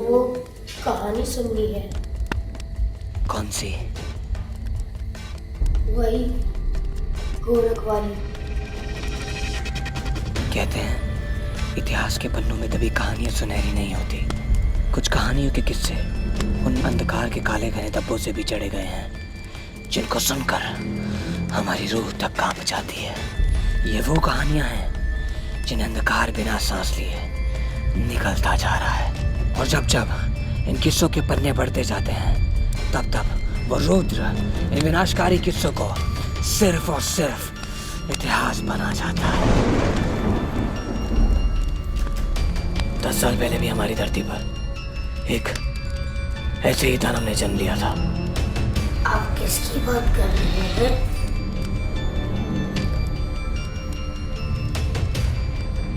वो कहानी सुननी है। कौन सी? वही गोरख वाली। कहते हैं इतिहास के पन्नों में कभी कहानियां सुनहरी नहीं होती। कुछ कहानियों के किस्से उन अंधकार के काले घने धब्बों से भी चढ़े गए हैं जिनको सुनकर हमारी रूह तक कांप जाती है। ये वो कहानियां हैं जिन्हें अंधकार बिना सांस लिए निकलता जा रहा है, और जब जब इन किस्सों के पन्ने बढ़ते जाते हैं तब तब वो रुद्र इन विनाशकारी किस्सों को सिर्फ और सिर्फ इतिहास बना जाता है। 10 साल पहले भी हमारी धरती पर एक ऐसे ही दानव ने जन्म लिया था। आप किसकी बात कर रहे हैं?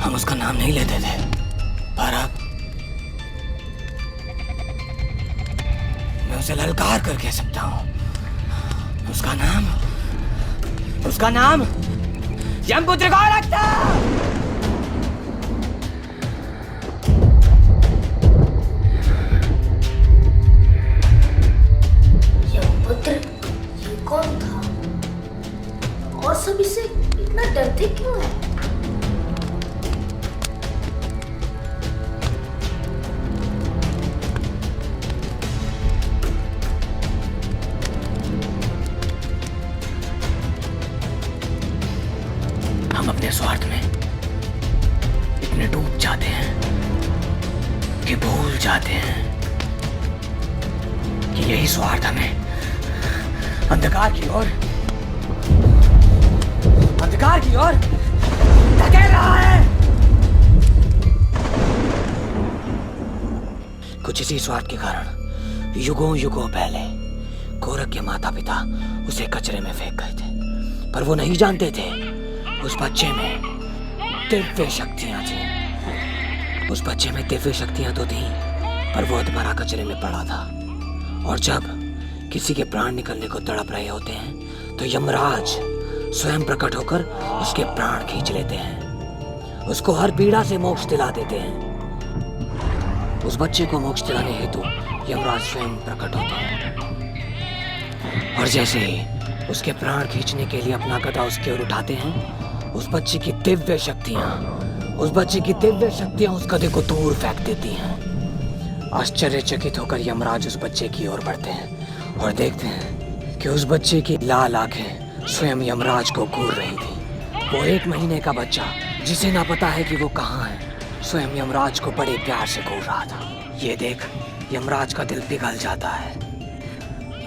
हम उसका नाम नहीं लेते थे, पर अब मैं उसे ललकार कर कह सकता हूँ। उसका नाम यमपुत्र गोरख था। यमपुत्र, ये कौन था? और सब इससे इतना डरते क्यों है? हम अपने स्वार्थ में इतने डूब जाते हैं कि भूल जाते हैं कि यही स्वार्थ हमें अंधकार की ओर धकेल रहा है। कुछ इसी स्वार्थ के कारण युगों युगों पहले गोरख के माता पिता उसे कचरे में फेंक गए थे, पर वो नहीं जानते थे उस बच्चे में दिव्य शक्तियां थी। उस बच्चे में दिव्य शक्तियां तो थी, पर वो अधमरा कचरे में पड़ा था। और जब किसी के प्राण निकलने को तड़प रहे होते हैं तो यमराज स्वयं प्रकट होकर उसके प्राण खींच लेते हैं, उसको हर पीड़ा से मोक्ष दिला देते हैं। उस बच्चे को मोक्ष दिलाने हेतु यमराज स्वयं प्रकट होते हैं, और जैसे ही उसके प्राण खींचने के लिए अपना गदा उसकी ओर उठाते हैं, उस बच्चे की दिव्य शक्तियां उस गधे को दूर फेंक देती हैं। आश्चर्यचकित होकर यमराज उस बच्चे की ओर बढ़ते हैं और देखते हैं कि उस बच्चे की लाल आंखें स्वयं यमराज को घूर रही थी। वो 1 महीने का बच्चा, जिसे ना पता है कि वो कहाँ है, स्वयं यमराज को बड़े प्यार से घूर रहा था। ये देख यमराज का दिल पिघल जाता है।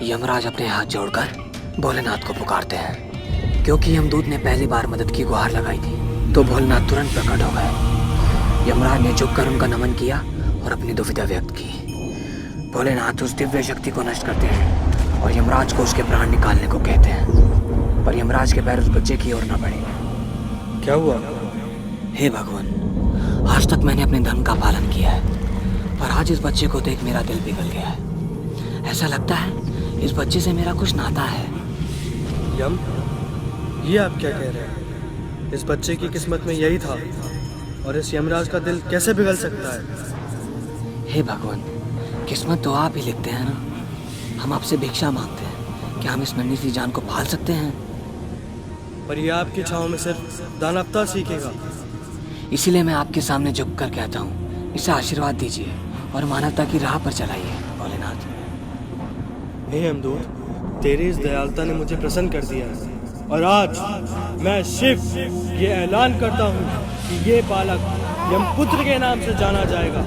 यमराज अपने हाथ जोड़कर भोलेनाथ को पुकारते हैं। क्योंकि यमदूत ने पहली बार मदद की गुहार लगाई थी तो भोलेनाथ तुरंत प्रकट हो गए। यमराज ने झुककर उनका नमन किया और अपनी दुविधा व्यक्त की। भोलेनाथ उस दिव्य शक्ति को नष्ट करते हैं और यमराज को उसके प्राण निकालने को कहते हैं, पर यमराज के पैर उस बच्चे की ओर न बढ़े। क्या हुआ? हे भगवान, आज तक मैंने अपने धर्म का पालन किया है, पर आज इस बच्चे को देख मेरा दिल पिघल गया है। ऐसा लगता है इस बच्चे से मेरा कुछ नाता है। यम, ये आप क्या कह रहे हैं? इस बच्चे की किस्मत में यही था, और इस यमराज का दिल कैसे पिघल सकता है? हे भगवान, किस्मत तो आप ही लिखते हैं ना। हम आपसे भिक्षा मांगते हैं, क्या हम इस नन्ही सी जान को पाल सकते हैं? पर ये आपकी छांव में सिर्फ दानवता सीखेगा। इसीलिए मैं आपके सामने झुककर कहता हूँ, इसे आशीर्वाद दीजिए और मानवता की राह पर चलाइए भोलेनाथ। हे यमदूत, तेरी इस दयालुता ने मुझे प्रसन्न कर दिया है, और आज मैं शिव ये ऐलान करता हूँ कि ये बालक यमपुत्र के नाम से जाना जाएगा,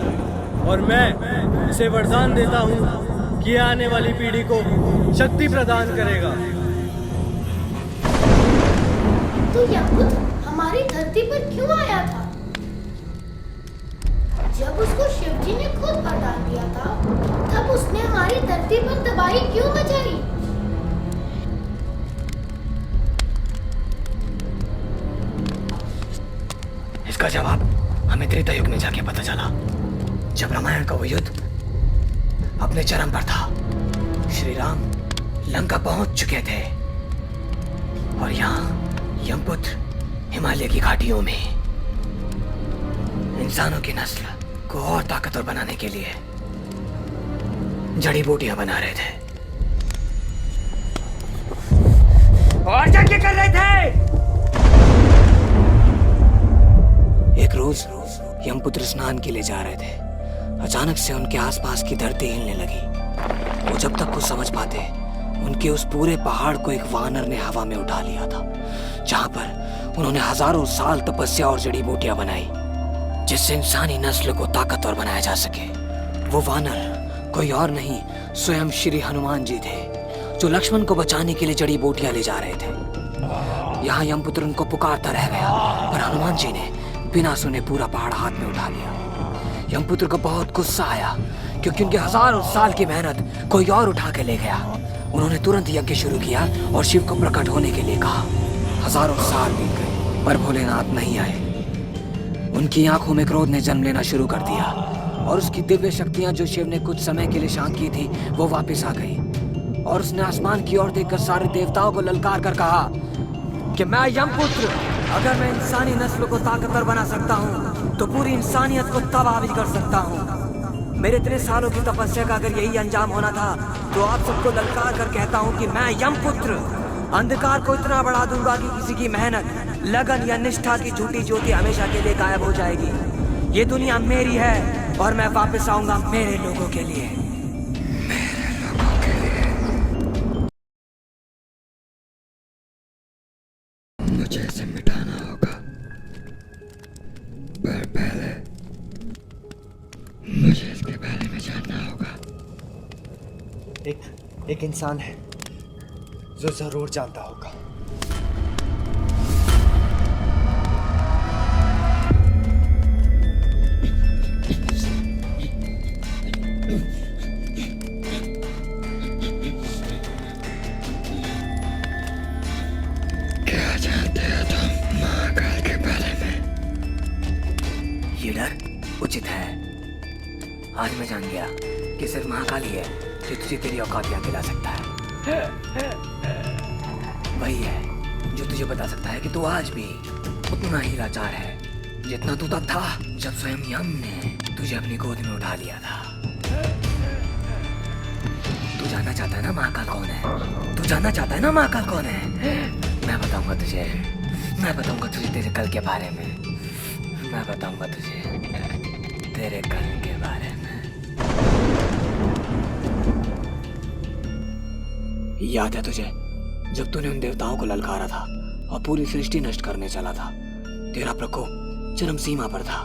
और मैं इसे वरदान देता हूँ कि आने वाली पीढ़ी को शक्ति प्रदान करेगा। तो यमपुत्र हमारी धरती पर क्यों आया था? जब उसको शिवजी ने खुद वरदान दिया था, तब उसने हमारी धरती पर तबाही क्यों मचाई? इसका जवाब हमें त्रेता युग में जाके पता चला, जब रामायण का वो युद्ध अपने चरम पर था। श्री राम लंका पहुंच चुके थे और यहाँ यमपुत्र हिमालय की घाटियों में इंसानों की नस्ल को और ताकतवर बनाने के लिए जड़ी बूटियां बना रहे थे। और क्या कर रहे थे? एक रोज यमपुत्र स्नान के लिए जा रहे थे। अचानक से उनके आसपास की धरती हिलने लगी। वो जब तक कुछ समझ पाते, उनके उस पूरे पहाड़ को एक वानर ने हवा में उठा लिया था, जहां पर उन्होंने हजारों साल तपस्या और जड़ी बूटियां बनाई, जिससे इंसानी नस्ल को ताकतवर बनाया जा सके। वो वानर कोई और नहीं, स्वयं श्री हनुमान जी थे, जो लक्ष्मण को बचाने के लिए जड़ी बूटियां ले जा रहे थे। यहाँ यमपुत्र उनको पुकारता रह गया, पर हनुमान जी ने बिना सुने पूरा पहाड़ हाथ में उठा लिया। यमपुत्र को बहुत गुस्सा आया, क्योंकि उनके हजारों साल की मेहनत कोई और उठा के ले गया। उन्होंने तुरंत यज्ञ शुरू किया और शिव को प्रकट होने के लिए कहा। हजारों साल बीत गए, पर भोलेनाथ नहीं आए। उनकी आंखों में क्रोध ने जन्म लेना शुरू कर दिया, और उसकी दिव्य शक्तियां जो शिव ने कुछ समय के लिए शांत की थी, वो वापस आ गई। और उसने आसमान की ओर देखकर सारे देवताओं को ललकार कर कहा कि मैं यमपुत्र, अगर मैं इंसानी नस्ल को ताकतवर बना सकता हूँ, तो पूरी इंसानियत को तबाह भी कर सकता हूँ। मेरे इतने सालों की तपस्या का अगर यही अंजाम होना था, तो आप सबको ललकार कर कहता हूँ कि मैं यमपुत्र अंधकार को इतना बढ़ा दूंगा कि किसी की मेहनत, लगन या निष्ठा की झूठी ज्योति हमेशा के लिए गायब हो जाएगी। ये दुनिया मेरी है और मैं वापस आऊंगा मेरे लोगों के लिए। मुझे इसे मिटाना होगा, पर पहले मुझे इसके बारे में जानना होगा। एक इंसान है जो जरूर जानता होगा। क्या जानते हो तुम महाकाल के बारे में? ये डर उचित है। आज मैं जान गया कि सिर्फ महाकाल ही है जो तुझे तेरी औकात याद दिला सकता है। वही है जो तुझे बता सकता है कि तू आज भी उतना ही लाचार है जितना तू तब था जब स्वयं यम ने तुझे अपनी गोद में उठा लिया था। तू जानना चाहता है ना महाकाल कौन है? तू जानना चाहता है ना महाकाल कौन है? मैं बताऊंगा तुझे। मैं बताऊंगा तुझे तेरे कल के बारे में। मैं बताऊंगा तुझे तेरे कल के बारे में। याद है तुझे जब तूने उन देवताओं को ललकारा था और पूरी सृष्टि नष्ट करने चला था? तेरा प्रकोप चरम सीमा पर था,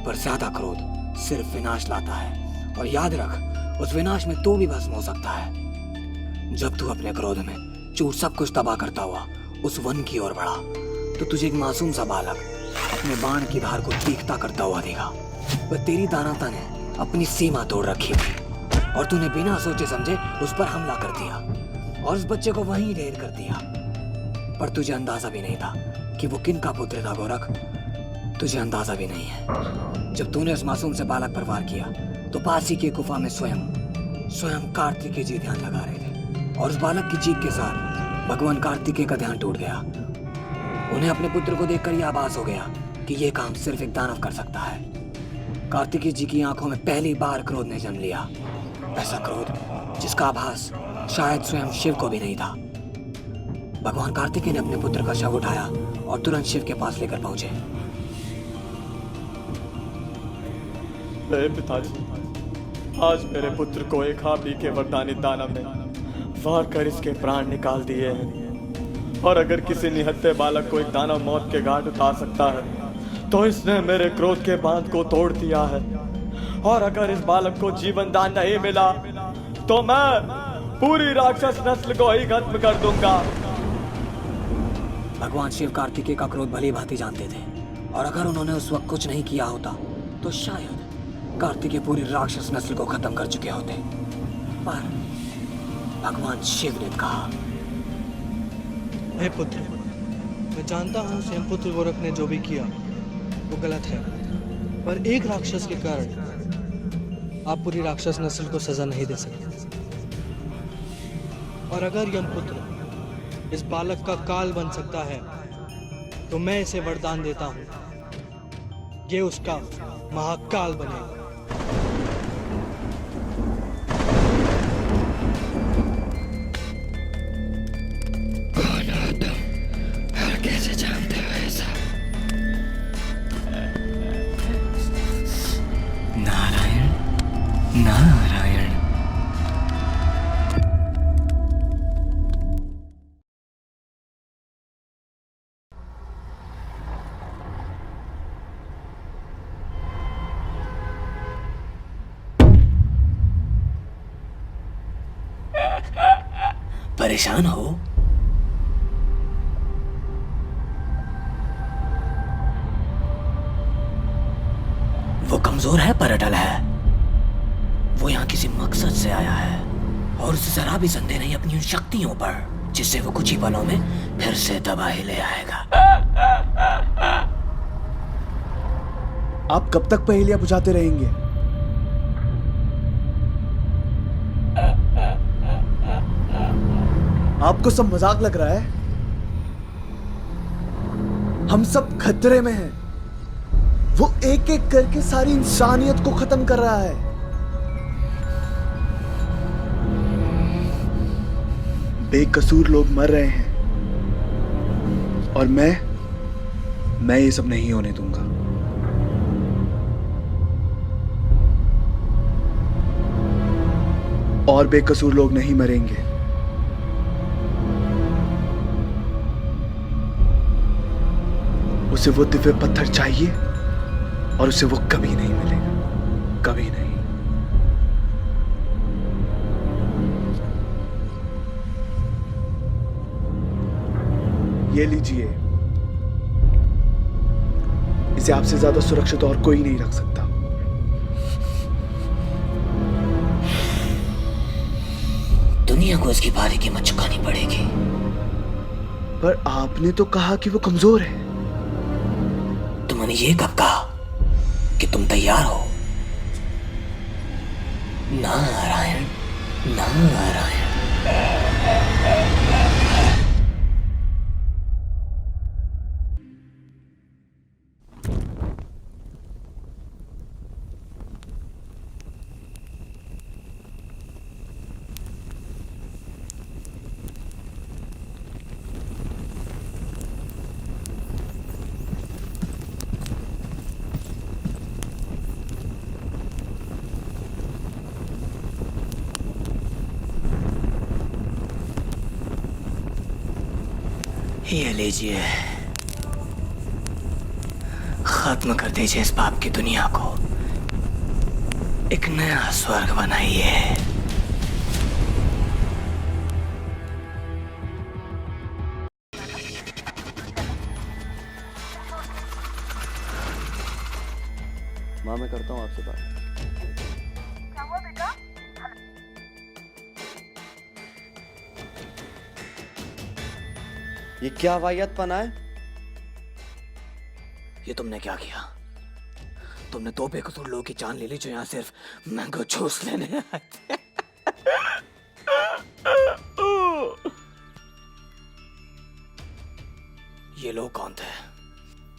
पर ज्यादा क्रोध सिर्फ विनाश लाता है। और याद रख, उस विनाश में तू भी भस्म हो सकता है। जब तू अपने क्रोध में चूर सब कुछ तबाह करता हुआ उस वन की ओर बढ़ा, तो तुझे एक मासूम सा बालक अपने बाण की धार को तीखता करता हुआ देखा। पर तेरी दानवता ने अपनी सीमा तोड़ रखी थी और तूने बिना सोचे समझे उस पर हमला कर दिया और उस बच्चे को वहीं ढेर कर दिया। पर तुझे अंदाजा भी नहीं था कि वो किन का पुत्र था गोरख। तुझे अंदाजा भी नहीं है। जब तूने उस मासूम से बालक पर वार किया तो पास ही की गुफा में स्वयं कार्तिकेय जी ध्यान लगा रहे थे, और उस बालक की चीख के साथ भगवान कार्तिकेय का ध्यान टूट गया। उन्हें अपने पुत्र को देखकर यह आभास हो गया कि यह काम सिर्फ एक दानव कर सकता है। कार्तिकेय जी की आंखों में पहली बार क्रोध ने जन्म लिया, ऐसा क्रोध जिसका आभास शायद स्वयं शिव को भी नहीं था। भगवान कार्तिकेय ने अपने पुत्र का शव उठाया और तुरंत शिव के पास लेकर पहुंचे। पिताजी, आज मेरे पुत्र को एक हाबी के वरदानी दानव ने वार कर इसके प्राण निकाल दिए हैं। और अगर किसी निहत्थे बालक को एक दानव मौत के घाट उतार सकता है, तो इसने मेरे क्रोध के बांध को तोड़ दिया है। और अगर इस बालक को जीवन दान नहीं मिला, तो मैं पूरी राक्षस नस्ल को ही खत्म कर दूंगा। भगवान शिव कार्तिकेय का क्रोध भली भांति जानते थे, और अगर उन्होंने उस वक्त कुछ नहीं किया होता तो शायद कार्तिकेय पूरी राक्षस नस्ल को खत्म कर चुके होते। पर भगवान शिव ने कहा, हे पुत्र, मैं जानता हूँ स्वयं पुत्र गोरख ने जो भी किया वो गलत है, पर एक राक्षस के कारण आप पूरी राक्षस नस्ल को सजा नहीं दे सकते। और अगर यमपुत्र इस बालक का काल बन सकता है, तो मैं इसे वरदान देता हूँ ये उसका महाकाल बनेगा। कौन हो तुम और कैसे जानते हो ऐसा? नारायण नारायण। परेशान हो? वो कमजोर है पर अटल है। वो यहाँ किसी मकसद से आया है और उसे जरा भी संदेह नहीं अपनी उन शक्तियों पर, जिससे वो कुछ ही पलों में फिर से तबाही ले आएगा। आप कब तक पहेलियां बुझाते रहेंगे? आपको सब मजाक लग रहा है? हम सब खतरे में हैं। वो एक एक करके सारी इंसानियत को खत्म कर रहा है। बेकसूर लोग मर रहे हैं और मैं ये सब नहीं होने दूंगा। और बेकसूर लोग नहीं मरेंगे। उसे वो दिव्य पत्थर चाहिए और उसे वो कभी नहीं मिलेगा, कभी नहीं। ये लीजिए, इसे आपसे ज्यादा सुरक्षित और कोई नहीं रख सकता। दुनिया को इसकी भारी कीमत चुकानी पड़ेगी। पर आपने तो कहा कि वो कमजोर है। तुमने ये कब कहा कि तुम तैयार हो? नारायण नारायण। ये लीजिए, खत्म कर दीजिए इस पाप की दुनिया को, एक नया स्वर्ग बनाइए। माँ, मैं करता हूँ आपसे बात। ये क्या वाहियातपना है? ये तुमने क्या किया? तुमने दो बेकसूर लोगों की जान ले ली जो यहाँ सिर्फ मैंगो जूस लेने आए थे। ये लोग कौन थे?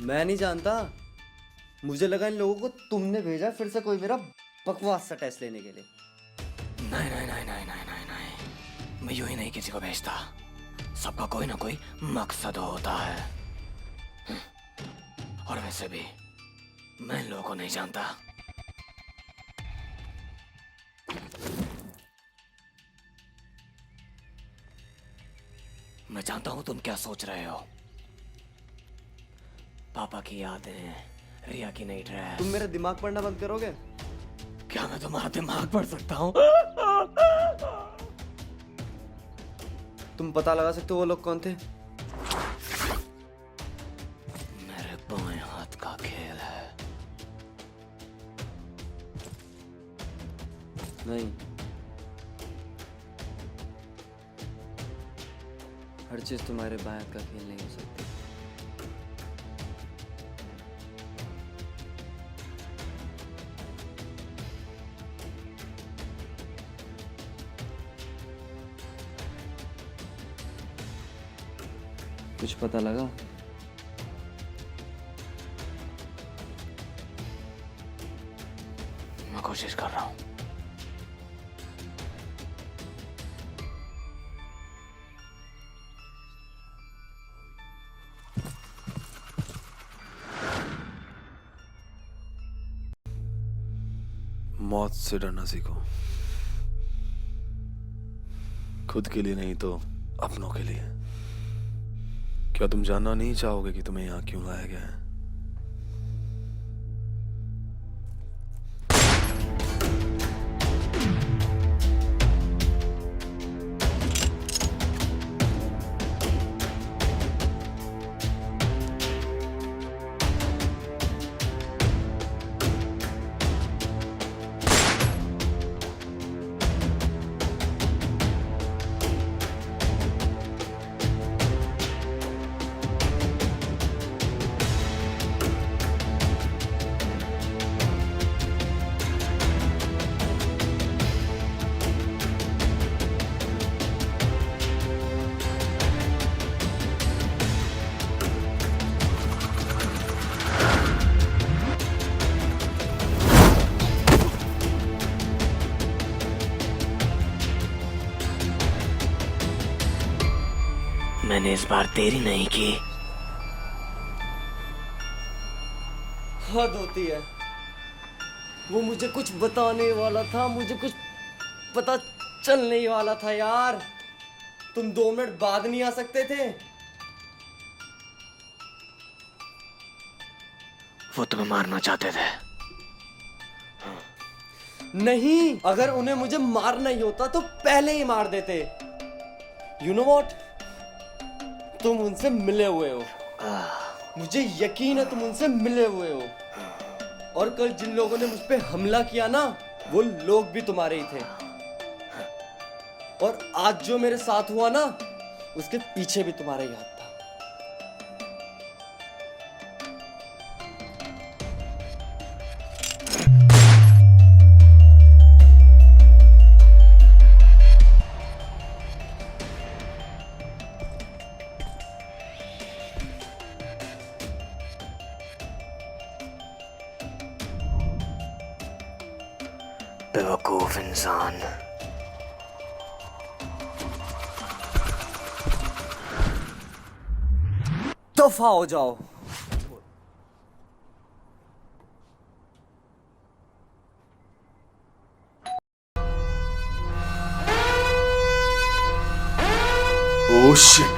मैं नहीं जानता। मुझे लगा इन लोगों को तुमने भेजा फिर से कोई मेरा बकवास सा टेस्ट लेने के लिए। नहीं नहीं नहीं नहीं नहीं नहीं नहीं, मैं यूं ही नहीं किसी को भेजता। सबका कोई ना कोई मकसद होता है। और वैसे भी मैं इन लोगों को नहीं जानता। मैं जानता हूं तुम क्या सोच रहे हो। पापा की यादें, रिया की नई ड्रेस। तुम मेरा दिमाग पढ़ना बंद करोगे? क्या मैं तुम्हारा दिमाग पढ़ सकता हूँ? तुम पता लगा सकते हो वो लोग कौन थे? मेरे बाएं हाथ का खेल है। नहीं, हर चीज तुम्हारे बाएं हाथ का खेल नहीं हो सकती। कुछ पता लगा? मैं कोशिश कर रहा हूँ। मौत से डरना सीखो, खुद के लिए नहीं तो अपनों के लिए। क्या तुम जानना नहीं चाहोगे कि तुम्हें यहाँ क्यों लाया गया है? मैंने इस बार देरी नहीं की। हद होती है। वो मुझे कुछ बताने वाला था, मुझे कुछ पता चलने ही वाला था यार। तुम 2 मिनट बाद नहीं आ सकते थे? वो तुम्हें मारना चाहते थे। नहीं, अगर उन्हें मुझे मारना ही होता तो पहले ही मार देते। You know what? तुम उनसे मिले हुए हो, मुझे यकीन है तुम उनसे मिले हुए हो। और कल जिन लोगों ने मुझ पे हमला किया ना, वो लोग भी तुम्हारे ही थे। और आज जो मेरे साथ हुआ ना, उसके पीछे भी तुम्हारा ही हाथ था। बेवकूफ इंसान। दफा हो जाओ। ओह शिट,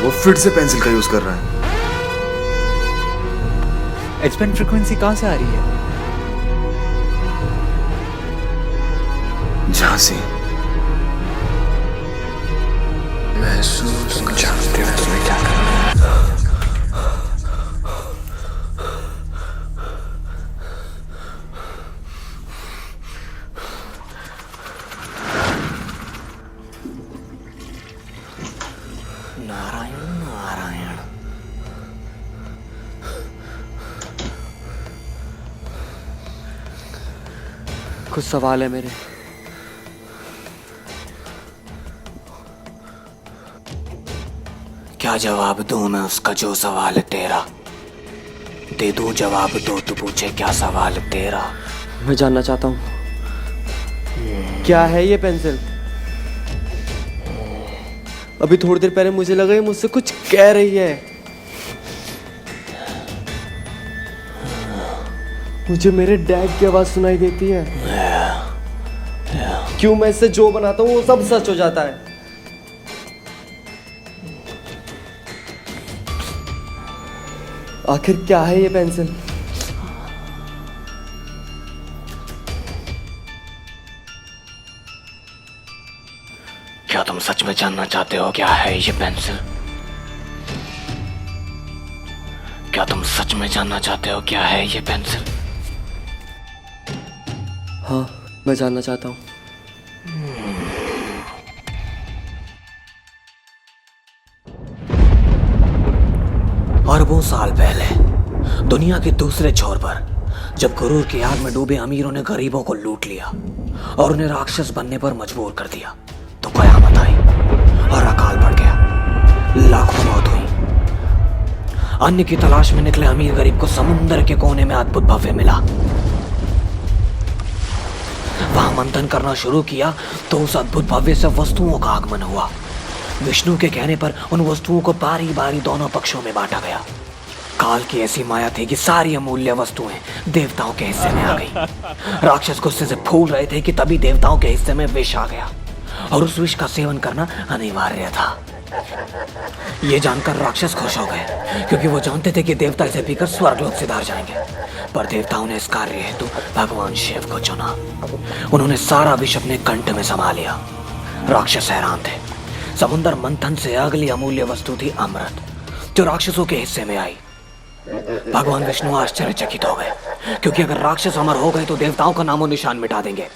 वो फिर से पेंसिल का यूज कर रहा है। एच बैंड फ्रीक्वेंसी कहां से आ रही है? झांसी, महसूस जानते हो तुम्हें क्या करना है। नारायण नारायण। कुछ सवाल है मेरे। क्या जवाब दूं मैं उसका जो सवाल है तेरा? दे दूं जवाब तो तू पूछे क्या सवाल है तेरा? मैं जानना चाहता हूँ, क्या है ये पेंसिल? अभी थोड़ी देर पहले मुझे लगा ये मुझसे कुछ कह रही है। मुझे मेरे डैड की आवाज सुनाई देती है। क्यों मैं इससे जो बनाता हूँ वो सब सच हो जाता है? आखिर क्या है ये पेंसिल? क्या तुम सच में जानना चाहते हो क्या है ये पेंसिल? क्या तुम सच में जानना चाहते हो क्या है ये पेंसिल? हाँ, मैं जानना चाहता हूँ। अरबों साल पहले दुनिया के दूसरे छोर पर जब गुरूर की आग में डूबे अमीरों ने गरीबों को लूट लिया और उन्हें राक्षस बनने पर मजबूर कर दिया, तो कयामत आई और अकाल पड़ गया। लाखों मौत हुई। अन्न की तलाश में निकले अमीर गरीब को समुंदर के कोने में अद्भुत भव्य मिला। वहां मंथन करना शुरू किया तो उस अद्भुत भव्य से वस्तुओं का आगमन हुआ। विष्णु के कहने पर उन वस्तुओं को बारी बारी दोनों पक्षों में बांटा गया। काल की ऐसी माया थी कि सारी अमूल्य वस्तुएं देवताओं के हिस्से में आ गई। राक्षस गुस्से से फूल रहे थे कि तभी देवताओं के हिस्से में विष आ गया और उस विष का सेवन करना अनिवार्य था। ये जानकर राक्षस खुश हो गए क्योंकि वो जानते थे कि देवता इसे पीकर स्वर्गलोक सिधार जाएंगे। पर देवताओं ने इस कार्य हेतु भगवान शिव को चुना। उन्होंने सारा विष अपने कंठ में समा लिया। राक्षस हैरान थे। समुद्र मंथन से अगली अमूल्य वस्तु थी अमृत, जो राक्षसों के हिस्से में आई। भगवान विष्णु आश्चर्यचकित हो गए क्योंकि अगर राक्षस अमर हो गए तो देवताओं का नामो निशान मिटा देंगे।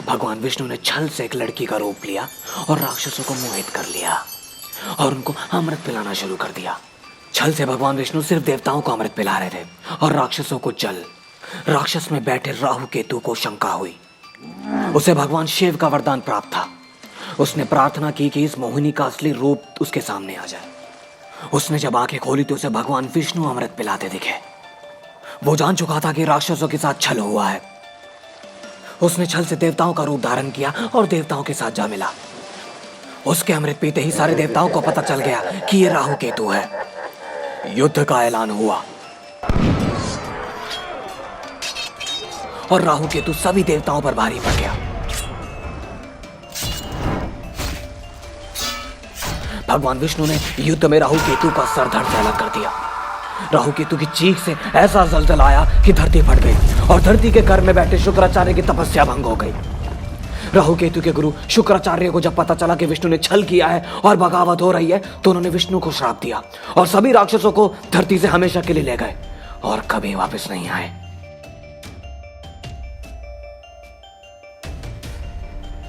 भगवान विष्णु ने छल से एक लड़की का रूप लिया और राक्षसों को मोहित कर लिया और उनको अमृत पिलाना शुरू कर दिया। छल से भगवान विष्णु सिर्फ देवताओं को अमृत पिला रहे थे और राक्षसों को जल। राक्षस में बैठे राहु केतु को शंका हुई। उसे भगवान शिव का वरदान प्राप्त था। उसने प्रार्थना की कि इस मोहिनी का असली रूप उसके सामने आ जाए। उसने जब आंखें खोली तो उसे भगवान विष्णु अमृत पिलाते दिखे। वो जान चुका था कि राक्षसों के साथ छल हुआ है। उसने छल से देवताओं का रूप धारण किया और देवताओं के साथ जा मिला। उसके अमृत पीते ही सारे देवताओं को पता चल गया कि ये राहु केतु है। युद्ध का ऐलान हुआ और राहु केतु सभी देवताओं पर भारी पड़ गया। भगवान विष्णु ने युद्ध में राहु केतु का सर धड़ से अलग कर दिया। राहु केतु की चीख से ऐसा जलजला आया कि धरती फट गई और धरती के घर में बैठे शुक्राचार्य की तपस्या भंग हो गई। राहु केतु के गुरु शुक्राचार्य को जब पता चला कि विष्णु ने छल किया है और बगावत हो रही है तो उन्होंने विष्णु को श्राप दिया और सभी राक्षसों को धरती से हमेशा के लिए ले गए और कभी वापस नहीं आए।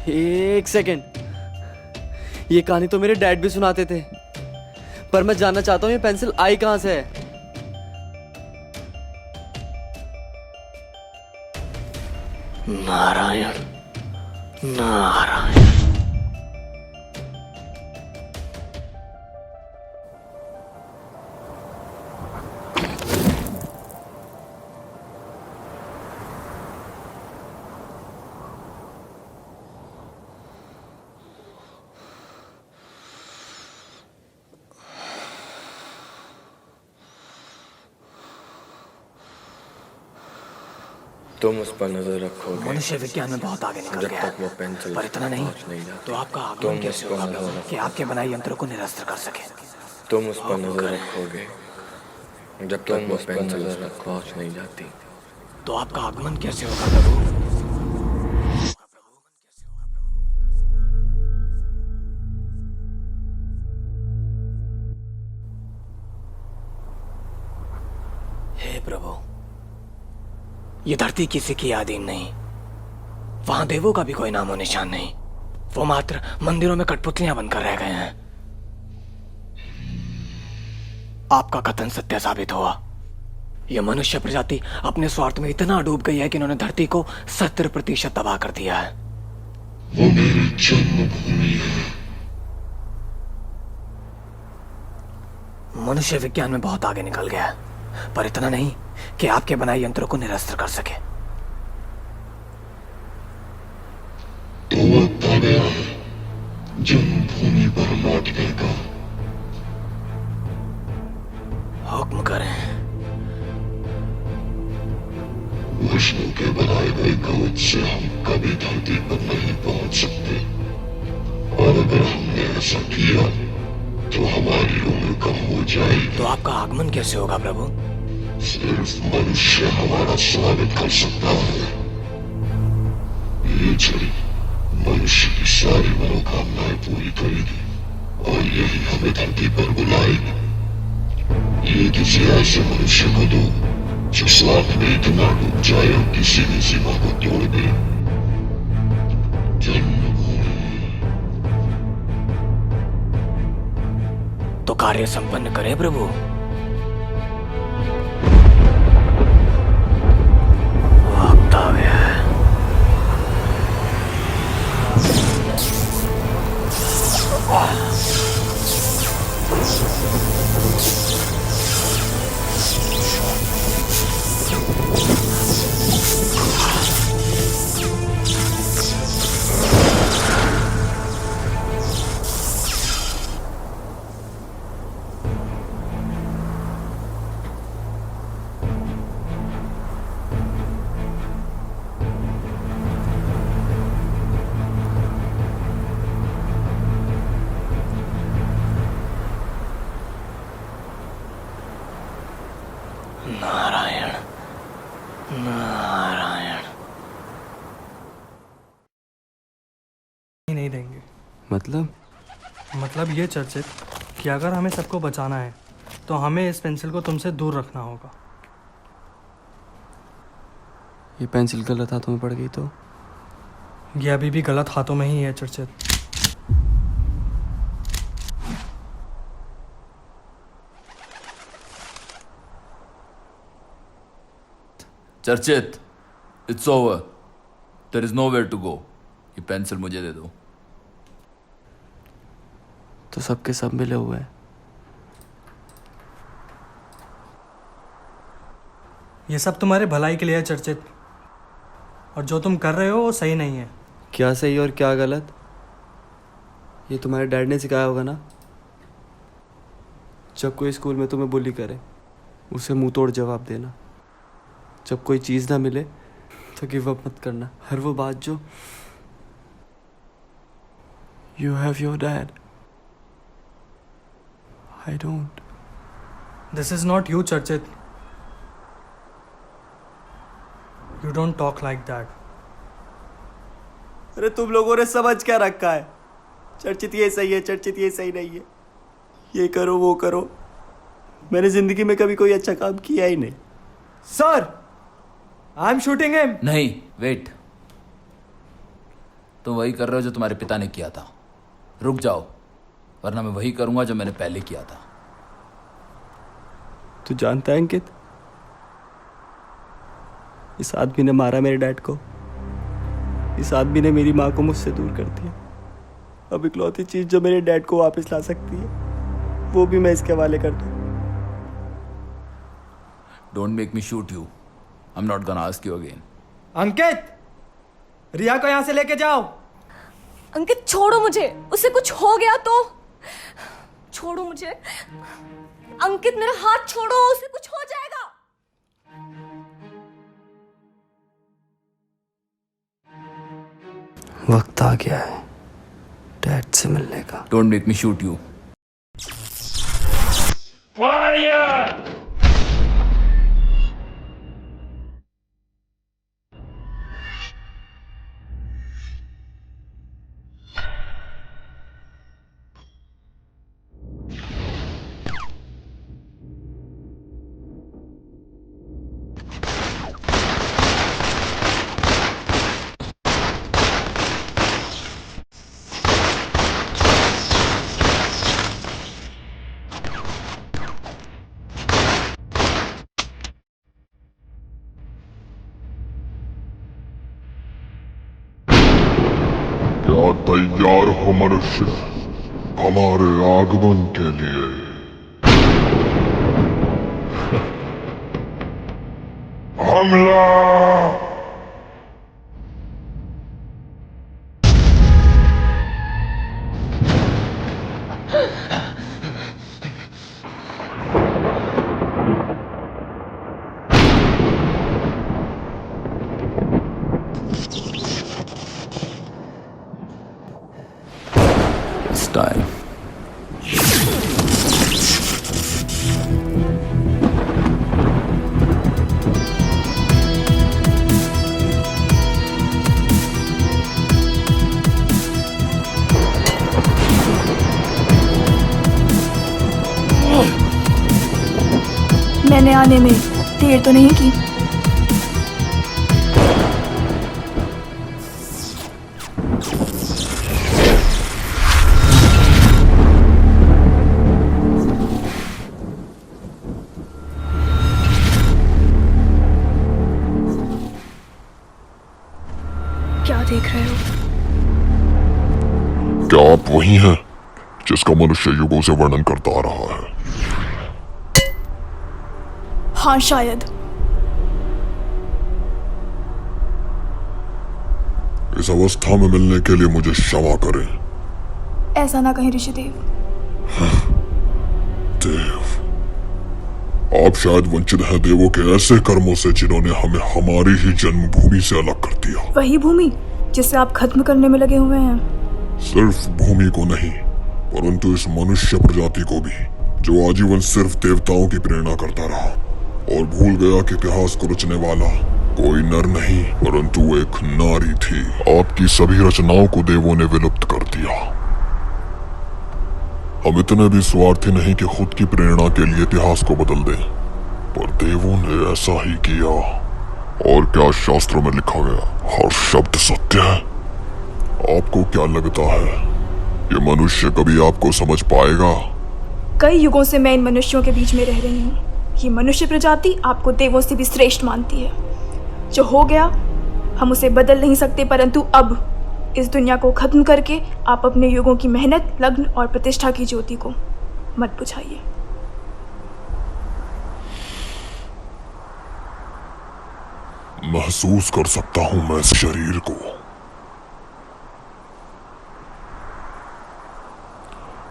एक सेकेंड, ये कहानी तो मेरे डैड भी सुनाते थे, पर मैं जानना चाहता हूँ ये पेंसिल आई कहां से है। नारायण नारायण। तुम उस पर नजर रखोगे। मनुष्य विज्ञान में बहुत आगे निकल गया तक वो पेंसिल पर इतना नहीं तो आपका आगमन कैसे होगा कि आपके बनाए यंत्रों को निरस्त कर सके। तुम उस पर नजर रखोगे जब तक वो पेंसिल उस तक पहुंच नहीं जाती। तो आपका आगमन कैसे होगा प्रभु? हे प्रभु, ये धरती किसी की अधीन नहीं। वहां देवों का भी कोई नामो निशान नहीं। वो मात्र मंदिरों में कठपुतलियां बनकर रह गए हैं। आपका कथन सत्य साबित हुआ। यह मनुष्य प्रजाति अपने स्वार्थ में इतना डूब गई है कि इन्होंने धरती को 70% तबाह कर दिया है। वो मेरी जन्मभूमि है। मनुष्य विज्ञान में बहुत आगे निकल गया है पर इतना नहीं कि आपके बनाए यंत्रों को निरस्त कर सके। तो वक्त आ गया है जन्मभूमि पर लौटने का। हुक्म करें। विष्णु के बनाए गए कवच से हम कभी धरती पर नहीं पहुंच सकते और अगर हमने ऐसा किया तो हमारी उम्र कम हो जाएगी। तो आपका आगमन कैसे होगा प्रभु? सिर्फ मनुष्य हमारा स्वागत कर सकता है। ये छड़ी मनुष्य की सारी मनोकामनाएं पूरी करेगी और यही हमें धरती पर बुलाएगी। ये किसी ऐसे मनुष्य को दो जो स्वार्थ में इतना डूब जाए और किसी भी सीमा को तोड़ दे। तो कार्य संपन्न करें प्रभु। वक्त आ गया है। नारायण। नहीं देंगे। मतलब ये चर्चित कि अगर हमें सबको बचाना है तो हमें इस पेंसिल को तुमसे दूर रखना होगा। ये पेंसिल गलत हाथों में पड़ गई तो? ये अभी भी गलत हाथों में ही है चर्चित। चर्चित, it's over, there is nowhere to go. ये पेंसिल मुझे दे दो। तो सबके सब मिले हुए हैं। ये सब तुम्हारे भलाई के लिए है चर्चित, और जो तुम कर रहे हो वो सही नहीं है। क्या सही और क्या गलत, ये तुम्हारे डैड ने सिखाया होगा ना। जब कोई स्कूल में तुम्हें बुली करे उसे मुंह तोड़ जवाब देना। जब कोई चीज़ ना मिले तो गिव अप मत करना। हर वो बात जो you have your dad, I don't. This is not you चर्चित, you don't talk like that. अरे तुम लोगों ने समझ क्या रखा है? चर्चित ये सही है, चर्चित ये सही नहीं है, ये करो वो करो। मैंने जिंदगी में कभी कोई अच्छा काम किया ही नहीं। Sir, I am shooting him. नहीं, वेट। तुम वही कर रहे हो जो तुम्हारे पिता ने किया था। रुक जाओ, वरना मैं वही करूंगा जो मैंने पहले किया था। तू जानता है अंकित, इस आदमी ने मारा मेरे डैड को। इस आदमी ने मेरी माँ को मुझसे दूर कर दिया। अब इकलौती चीज जो मेरे डैड को वापस ला सकती है वो भी मैं इसके हवाले कर दूं। Don't make me shoot you, I am not gonna ask you again. Ankit, Riya को यहां से लेके जाओ। अंकित छोड़ो मुझे, उसे कुछ हो गया तो? छोड़ो मुझे अंकित, मेरा हाथ छोड़ो, उसे कुछ हो जाएगा। वक्त आ गया है डैड से मिलने का। Don't make me shoot you. क्या तैयार हो मनुष्य हमारे आगमन के लिए? हमला! It's time. मैंने आने में देर तो नहीं की? क्या देख रहे हो? क्या आप वही हैं जिसका मनुष्य युगों से वर्णन करता आ रहा है? हाँ शायद। इस अवस्था में मिलने के लिए मुझे क्षमा करें। ऐसा ना कहें ऋषिदेव। देव, आप शायद वंचित हैं देवों के ऐसे कर्मों से जिन्होंने हमें हमारी ही जन्मभूमि से अलग कर दिया। वही भूमि जिसे आप खत्म करने में लगे हुए हैं। सिर्फ भूमि को नहीं, परंतु इस मनुष्य प्रजाति को भी, जो आजीवन सिर्फ देवताओं की प्रेरणा करता रहा और भूल गया कि इतिहास को रचने वाला कोई नर नहीं परंतु एक नारी थी। आपकी सभी रचनाओं को देवों ने विलुप्त कर दिया। हम इतने भी स्वार्थी नहीं कि खुद की प्रेरणा के लिए इतिहास को बदल दें, पर देवों ने ऐसा ही किया। और क्या शास्त्रों में लिखा गया, हर शब्द सत्य है। आपको क्या लगता है, ये मनुष्य कभी आपको समझ पाएगा? कई युगों से मैं इन मनुष्यों के बीच में रह रही हूँ। ये मनुष्य प्रजाति आपको देवों से भी श्रेष्ठ मानती है। जो हो गया हम उसे बदल नहीं सकते, परंतु अब इस दुनिया को खत्म करके आप अपने युगों की मेहनत, लग्न और प्रतिष्ठा की ज्योति को मत बुझाइए। महसूस कर सकता हूं मैं इस शरीर को।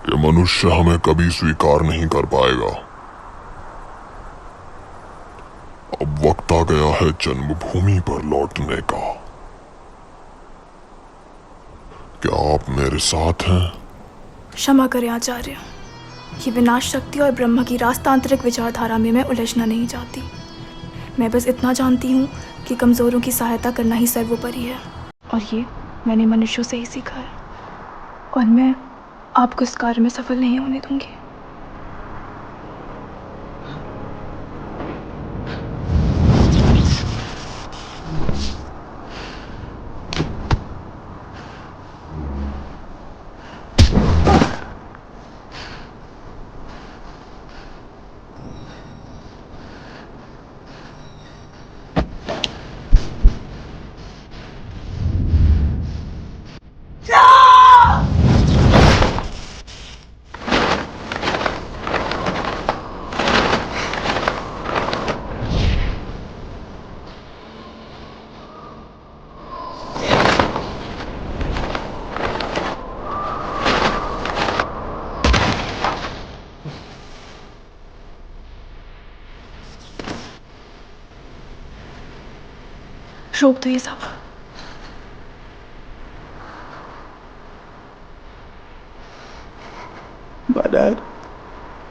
ये मनुष्य हमें कभी स्वीकार नहीं कर पाएगा। अब वक्त आ गया है जन्मभूमि पर लौटने का। क्या आप मेरे साथ हैं? क्षमा करें आचार्य, ये विनाश शक्ति और ब्रह्म की राजतांत्रिक विचारधारा में मैं उलझना नहीं चाहती। मैं बस इतना जानती हूँ कि कमज़ोरों की सहायता करना ही सर्वोपरि है, और ये मैंने मनुष्यों से ही सीखा है, और मैं आपको इस कार्य में सफल नहीं होने दूंगी। रोक दो ये सब।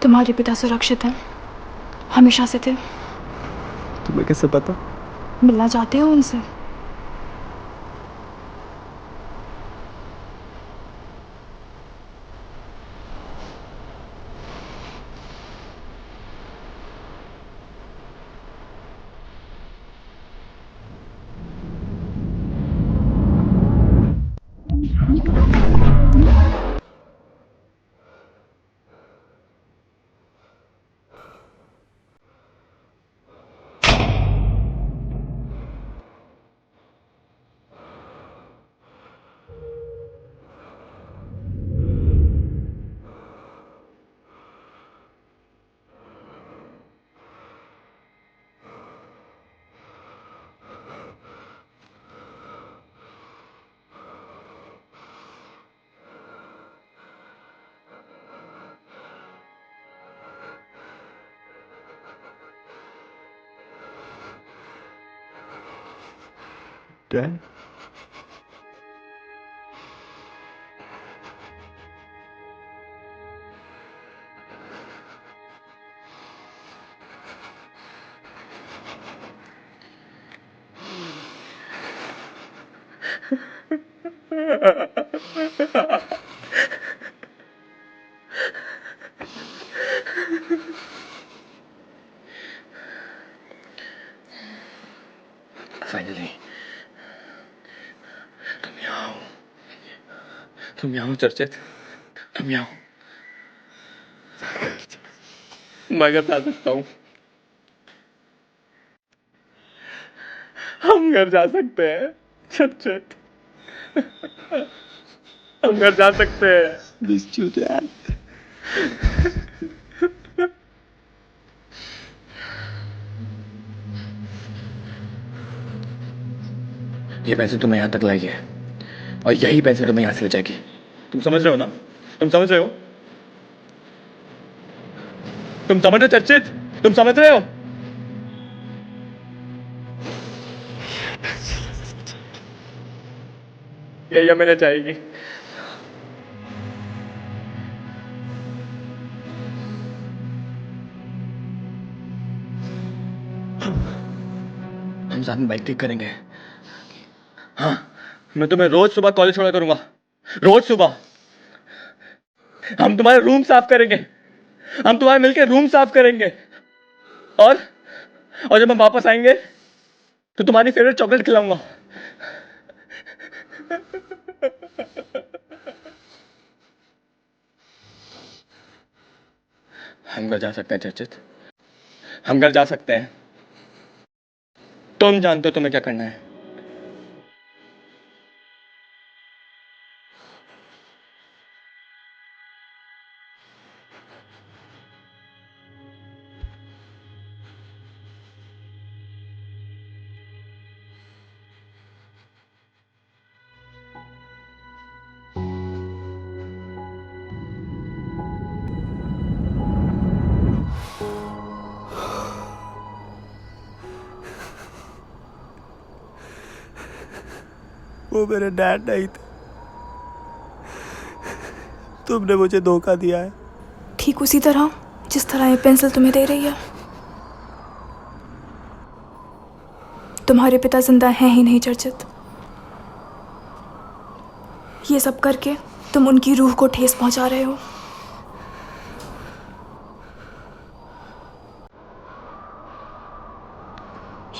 तुम्हारे पिता सुरक्षित हैं, हमेशा से थे। तुम्हें कैसे पता? मिलना चाहते हो उनसे? Dad? Finally. तुम यहाँ हो चर्चित, तुम यहाँ हो। मैं घर जा सकता हूँ। हम घर जा सकते हैं चर्चित। हम घर जा सकते हैं। Missed you, Dad. ये पैसे तुम्हें यहाँ तक लाई है, और यही पैसे तुम्हें यहाँ से ले जाएगी। तुम समझ रहे हो ना? तुम समझ रहे हो? तुम समझ रहे हो चर्चित? तुम समझ रहे हो? यही हमें ले जाएगी। हम साथ में बाइक ठीक करेंगे। हाँ, मैं तुम्हें रोज सुबह कॉलेज छोड़ा करूंगा, रोज सुबह। हम तुम्हारे रूम साफ करेंगे, हम तुम्हारे मिलकर रूम साफ करेंगे, और जब हम वापस आएंगे तो तुम्हारी फेवरेट चॉकलेट खिलाऊंगा। हम घर जा सकते हैं चर्चित, हम घर जा सकते हैं। तुम जानते हो तुम्हें क्या करना है। वो मेरे डैड नहीं थे, तुमने मुझे धोखा दिया है। ठीक उसी तरह जिस तरह ये पेंसिल तुम्हें दे रही है। तुम्हारे पिता जिंदा हैं ही नहीं चर्चित। ये सब करके तुम उनकी रूह को ठेस पहुंचा रहे हो।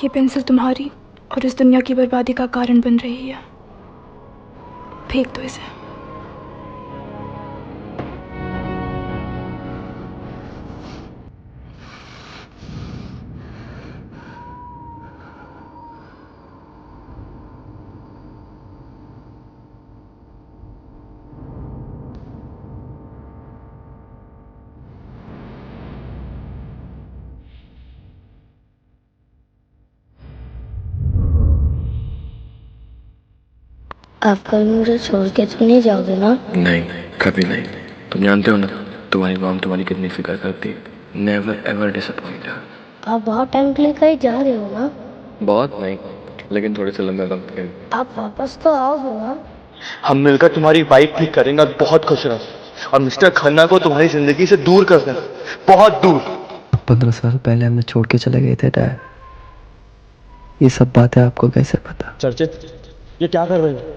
ये पेंसिल तुम्हारी और इस दुनिया की बर्बादी का कारण बन रही है। फेंक दो इसे। आप कल मुझे छोड़ के तो नहीं जाओगे ना? नहीं, कभी नहीं। तुम जानते हो ना तुम्हारी मॉम तुम्हारी कितनी फिक्र करती है। नेवर एवर डिसअपॉइंट हर। आप बहुत टाइम के लिए कहीं जा रहे हो ना? बहुत नहीं, लेकिन थोड़े से लंबे वक्त के। आप वापस तो आओगे ना? हम मिलकर तुम्हारी बाइक ठीक करेंगे और बहुत खुश रहो, और मिस्टर खन्ना को तुम्हारी जिंदगी से दूर कर देना, बहुत दूर। 15 साल पहले हमें छोड़ के चले गए थे डैड। ये सब बातें आपको कैसे पता? चर्चित, ये क्या कर रहे हो?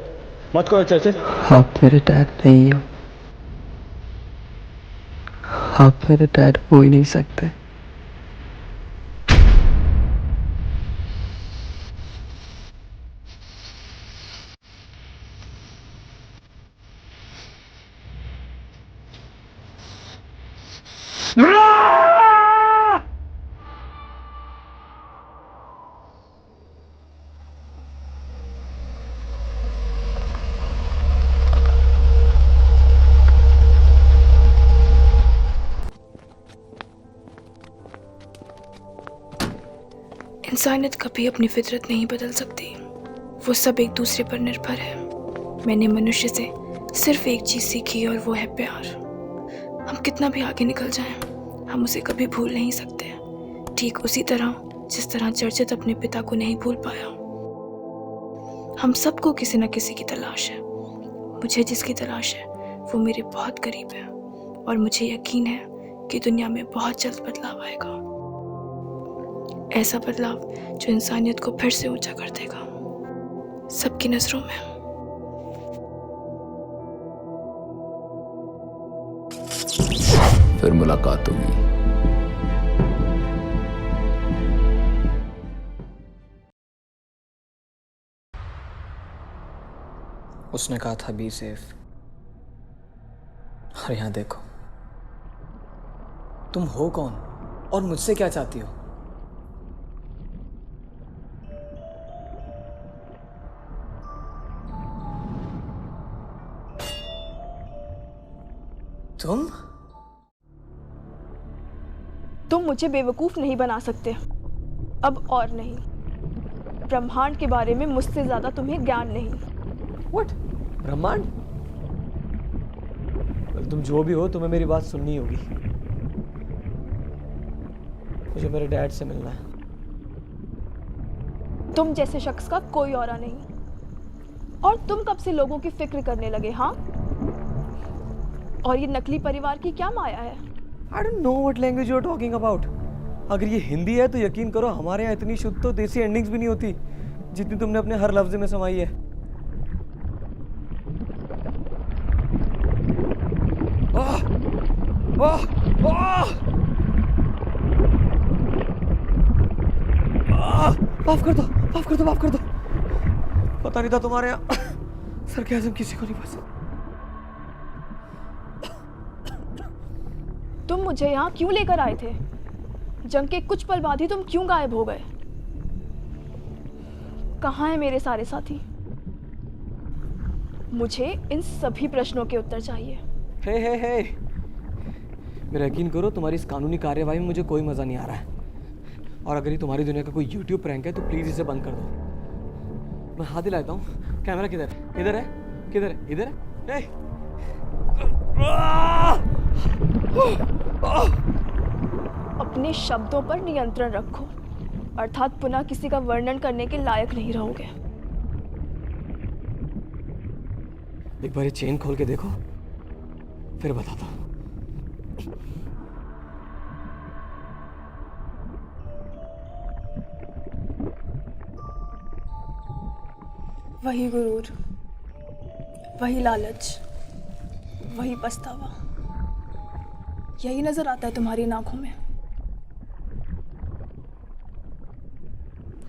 मत करो चर्चित। आप मेरे डैड नहीं हो। आप मेरे डैड हो ही नहीं सकते। इंसानियत कभी अपनी फितरत नहीं बदल सकती। वो सब एक दूसरे पर निर्भर है। मैंने मनुष्य से सिर्फ एक चीज़ सीखी और वो है प्यार। हम कितना भी आगे निकल जाएं, हम उसे कभी भूल नहीं सकते। ठीक उसी तरह जिस तरह चर्चित अपने पिता को नहीं भूल पाया। हम सबको किसी न किसी की तलाश है। मुझे जिसकी तलाश है वो मेरे बहुत करीब है, और मुझे यकीन है कि दुनिया में बहुत जल्द बदलाव आएगा। ऐसा बदलाव जो इंसानियत को फिर से ऊंचा कर देगा, सबकी नजरों में। फिर मुलाकात होगी। उसने कहा था बी सेफ, और यहां देखो। तुम हो कौन और मुझसे क्या चाहती हो? तुम मुझे बेवकूफ नहीं बना सकते, अब और नहीं। ब्रह्मांड के बारे में मुझसे ज्यादा तुम्हें ज्ञान नहीं। व्हाट? ब्रह्मांड? तुम जो भी हो, तुम्हें मेरी बात सुननी होगी। मुझे मेरे डैड से मिलना है। तुम जैसे शख्स का कोई औरा नहीं। और तुम कब से लोगों की फिक्र करने लगे? हाँ, और ये नकली परिवार की क्या माया है? I don't know what language you're talking about. अगर ये हिंदी है तो यकीन करो हमारे यहाँ इतनी शुद्ध तो देसी एंडिंग्स भी नहीं होती जितनी तुमने अपने हर लफ्ज में समाई है। आह! आह! आह! आह! माफ कर दो, माफ कर दो, माफ कर दो। पता नहीं था तुम्हारे यहाँ सरकाज़म किसी को नहीं पसंद। तुम मुझे यहाँ क्यों लेकर आए थे? जंग के कुछ पल बाद ही तुम क्यों गायब हो गए? कहाँ है मेरे सारे साथी? मुझे इन सभी प्रश्नों के उत्तर चाहिए। हे मेरा यकीन करो, तुम्हारी इस कानूनी कार्यवाही में मुझे कोई मज़ा नहीं आ रहा है। और अगर ये तुम्हारी दुनिया का कोई YouTube प्रैंक है तो प्लीज़ इसे बंद कर दो। मैं हाथ दिलाता हूँ। कैमरा किधर है? इधर है? किधर है? इधर है? अपने शब्दों पर नियंत्रण रखो, अर्थात पुनः किसी का वर्णन करने के लायक नहीं रहोगे। एक बार ये चेन खोल के देखो, फिर बताता हूँ। वही गुरूर, वही लालच, वही पछतावा, यही नजर आता है तुम्हारी इन आंखों में।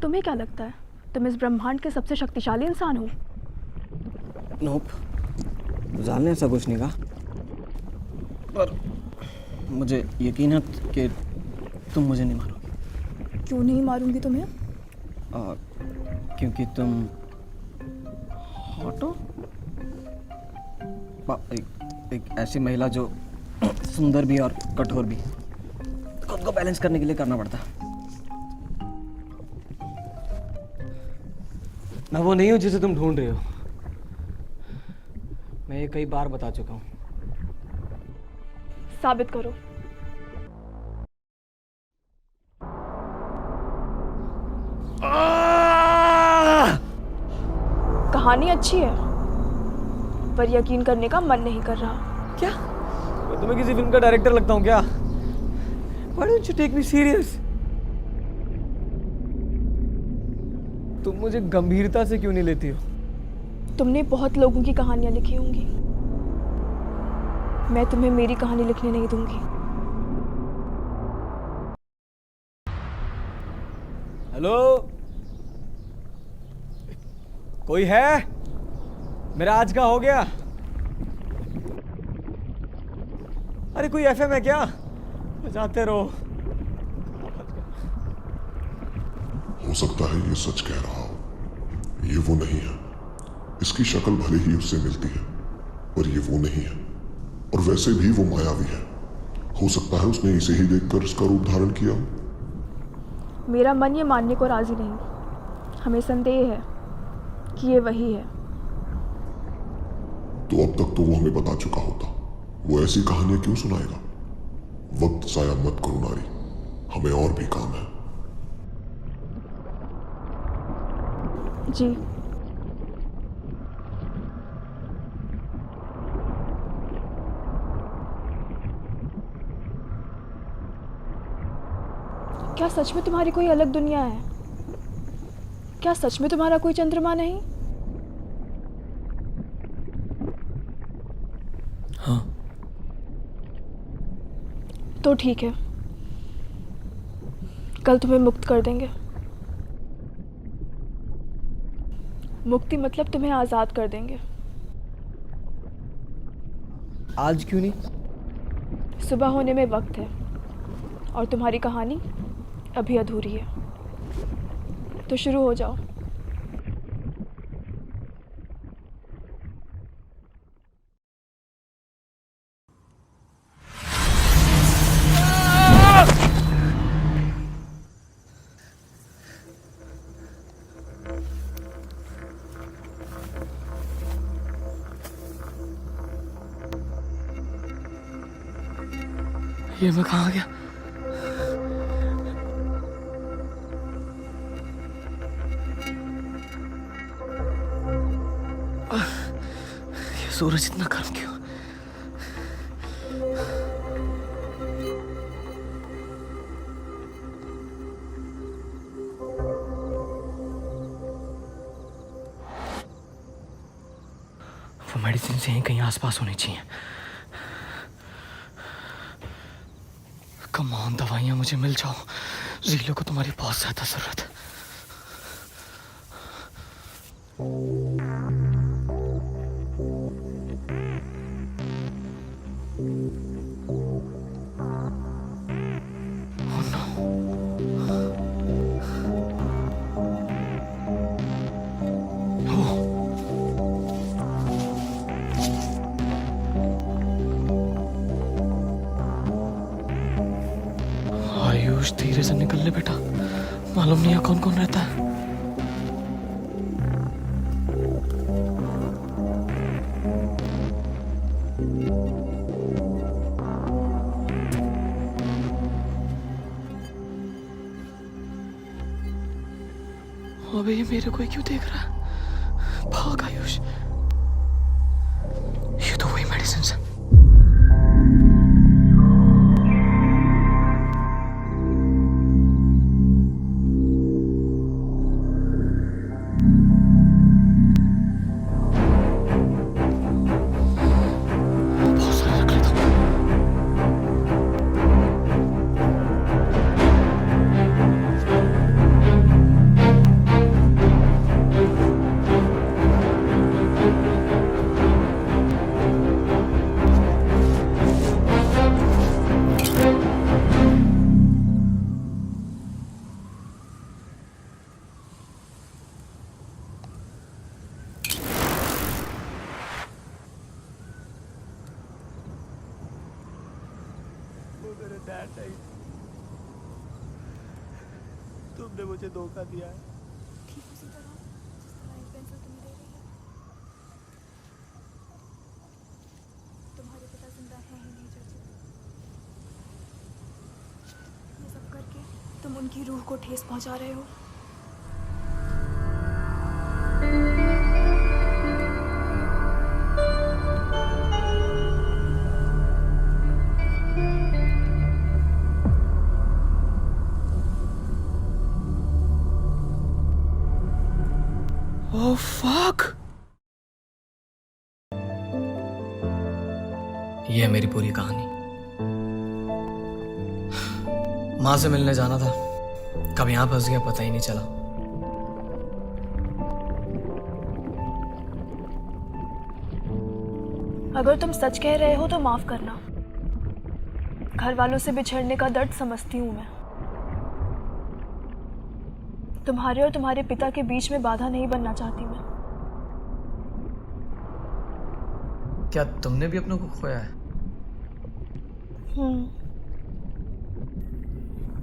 तुम्हें क्या लगता है तुम इस ब्रह्मांड के सबसे शक्तिशाली इंसान हो? नोप, जान ने ऐसा कुछ नहीं कहा, पर मुझे यकीन है कि तुम मुझे नहीं मारोगी। क्यों नहीं मारूंगी तुम्हें? क्योंकि तुम हॉट हो। एक ऐसी महिला जो सुंदर भी और कठोर भी, खुद को बैलेंस करने के लिए करना पड़ता है। मैं वो नहीं हूं जिसे तुम ढूंढ रहे हो। मैं ये कई बार बता चुका हूं। साबित करो। कहानी अच्छी है, पर यकीन करने का मन नहीं कर रहा। क्या मैं तुम्हें किसी फिल्म का डायरेक्टर लगता हूँ क्या? Why don't you take me serious? तुम मुझे गंभीरता से क्यों नहीं लेती हो? तुमने बहुत लोगों की कहानियां लिखी होंगी, मैं तुम्हें मेरी कहानी लिखने नहीं दूंगी। हेलो, कोई है? मेरा आज का हो गया। अरे कोई एफएम है क्या? बजाते रहो। हो सकता है ये सच कह रहा हो। ये वो नहीं है। इसकी शक्ल भले ही उससे मिलती है, पर ये वो नहीं है। और वैसे भी वो मायावी है। हो सकता है उसने इसे ही देखकर इसका रूप धारण किया। मेरा मन ये मानने को राजी नहीं। हमें संदेह है कि ये वही है। तो अब तक तो वो हमें बता चुका होता। वो ऐसी कहानियां क्यों सुनाएगा? वक्त जाया मत करो नारी, हमें और भी काम है। जी। क्या सच में तुम्हारी कोई अलग दुनिया है? क्या सच में तुम्हारा कोई चंद्रमा नहीं? हाँ। तो ठीक है, कल तुम्हें मुक्त कर देंगे। मुक्ति मतलब तुम्हें आजाद कर देंगे। आज क्यों नहीं? सुबह होने में वक्त है और तुम्हारी कहानी अभी अधूरी है, तो शुरू हो जाओ। ये मैं कहाँ गया? ये सूरज इतना गर्म क्यों? मेडिसिन से कहीं आसपास होनी चाहिए। कम ऑन, दवाइयाँ मुझे मिल जाओ। जीलो को तुम्हारी बहुत ज्यादा जरूरत है। आयुष, धीरे से निकल ले बेटा, मालूम नहीं है कौन कौन रहता है। अबे ये मेरे को ही क्यों देख रहा है? भाग आयुष, ये तो वही मेडिसिन है। तुमने मुझे धोखा दिया है। ठीक उसी तरह जिस तरह एक पेंसिल तुम्हें दे रही है। तुम्हारे पिता जिंदा हैं ही नहीं चाची। ये सब करके तुम उनकी रूह को ठेस पहुंचा रहे हो। Oh fuck! ये है मेरी पूरी कहानी। माँ से मिलने जाना था, कब यहाँ फंस गया पता ही नहीं चला। अगर तुम सच कह रहे हो तो माफ करना। घर वालों से बिछड़ने का दर्द समझती हूँ मैं। तुम्हारे और तुम्हारे पिता के बीच में बाधा नहीं बनना चाहती मैं। क्या तुमने भी अपनों को खोया है?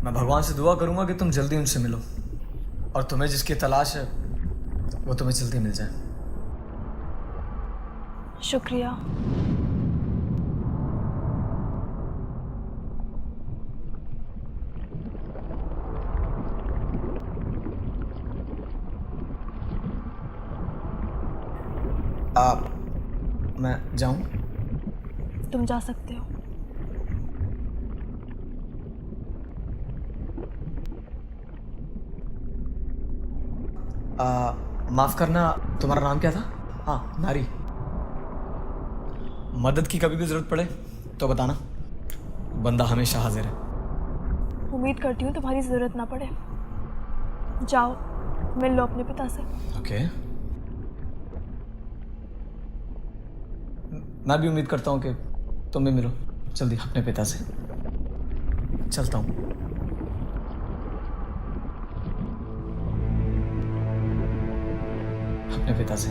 मैं भगवान से दुआ करूंगा कि तुम जल्दी उनसे मिलो और तुम्हें जिसकी तलाश है वो तुम्हें जल्दी मिल जाए। शुक्रिया। मैं जाऊं? तुम जा सकते हो। माफ करना, तुम्हारा नाम क्या था? हाँ, नारी। मदद की कभी भी जरूरत पड़े तो बताना, बंदा हमेशा हाजिर है। उम्मीद करती हूँ तुम्हारी जरूरत ना पड़े। जाओ, मिल लो अपने पिता से। ओके। मैं भी उम्मीद करता हूँ कि तुम भी मिलो जल्दी अपने पिता से। चलता हूँ। अपने पिता से।